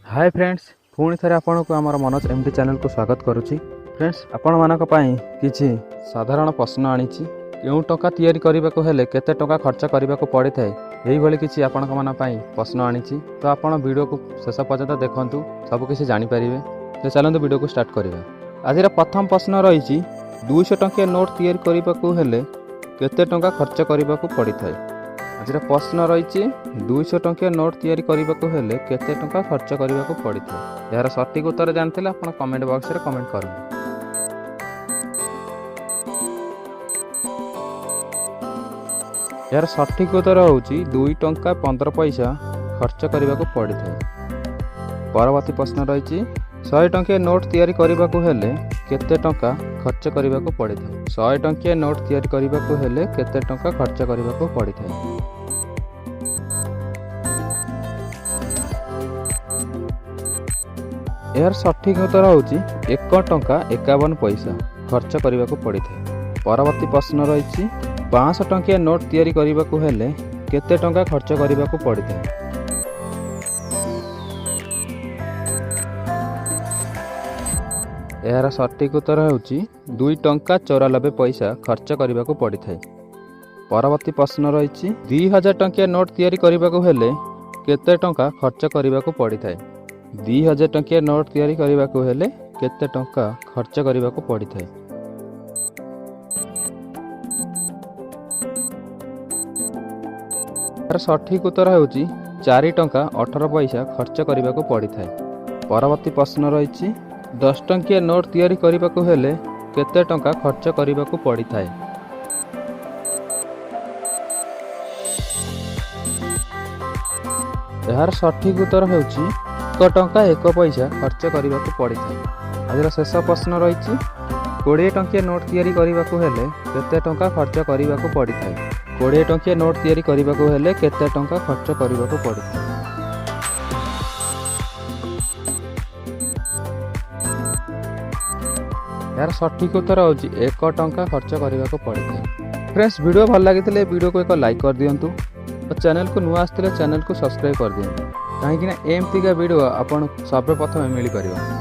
Hi friends, पुणी थे आपण को आम मनोज एमडी चैनल को स्वागत करुच्ची। फ्रेंड्स, आपण मानक पई किछि साधारण प्रश्न आनीछि। केउ टका तैयारी करबा को हेले केते टका खर्च करबा को पड़े थाए, एही भली किछि आपण मन पई प्रश्न आनीछि। तो आपण वीडियो को शेष पर्यंत देखंतु, सब किछि जानि परिबे। तो चलंतु वीडियो को स्टार्ट करिबा। आज प्रथम प्रश्न रहिछि 200 टंकिया नोट तैयारी करबा को हेले केते टका खर्च करबा को पड़ि थाए। आज प्रश्न रही 200 टंकिया नोट तैयारी करबा को हेले केते टंका खर्च करबा को पड़ि थाए। यार सटीक उत्तर जानथिले आपण कमेंट बॉक्स रे कमेंट करंतु। यार सटीक उत्तर होउची 2 टंका 15 पैसा खर्च करबा को पड़ि थाए। परवर्ती प्रश्न रही 100 टंकिया नोट तैयारी करबा को हेले केते टंका खर्च करबा को पड़ि थाए। 100 टंकिया नोट तैयारी करबा को हेले केते टंका खर्च करबा को पड़ि थाए। यार सठिक उत्तर होउची 1 टंका 51 पैसा खर्च करबा को पड़ि थाए। परवर्ती प्रश्न रही 500 टंकिया नोट तैयारी करबा को हेले केते टंका खर्च करबा को पड़ि थाए। यार सठिक उत्तर होउची 2 टंका 94 पैसा खर्च करबा को पड़ि थाए। परवर्ती प्रश्न रही 2000 टंकिया नोट तैयारी करबा को हेले केते टंका खर्च करबा को पड़ि थाए। 2000 टंकिया नोट तैयारी करबा को हेले केते टंका खर्च करबा को पड़ि थाए। यार सठिक उत्तर होउची 4 टंका 18 पैसा खर्च करबा को पड़ि थाए। परवर्ती प्रश्न रही 10 टंकिया नोट तैयारी करबा को हेले केते टंका खर्च करबा को पड़ि थाए। यार सठिक उत्तर होउची 1 टंका 1 पैसा खर्च करबा को पड़ि थाए। आज शेष प्रश्न रही 20 टंकिया नोट तैयारी करबा को हेले केते टंका खर्च करबा को पड़ि थाए। 20 टंकिया नोट तैयारी करबा को हेले केते टंका खर्च करबा को पड़ि थाए। यार सठिक उत्तर होउची 1 टंका खर्च करबा को पड़ि थाए। फ्रेंड्स, वीडियो भल लागिथिले वीडियो को एक लाइक कर दियंतु और चैनल को नुआ आस्थिले चैनल को सब्सक्राइब कर दियंतु, कहीं एमतीका वीडियो आपन सर्वप्रथम मिल पारिबो।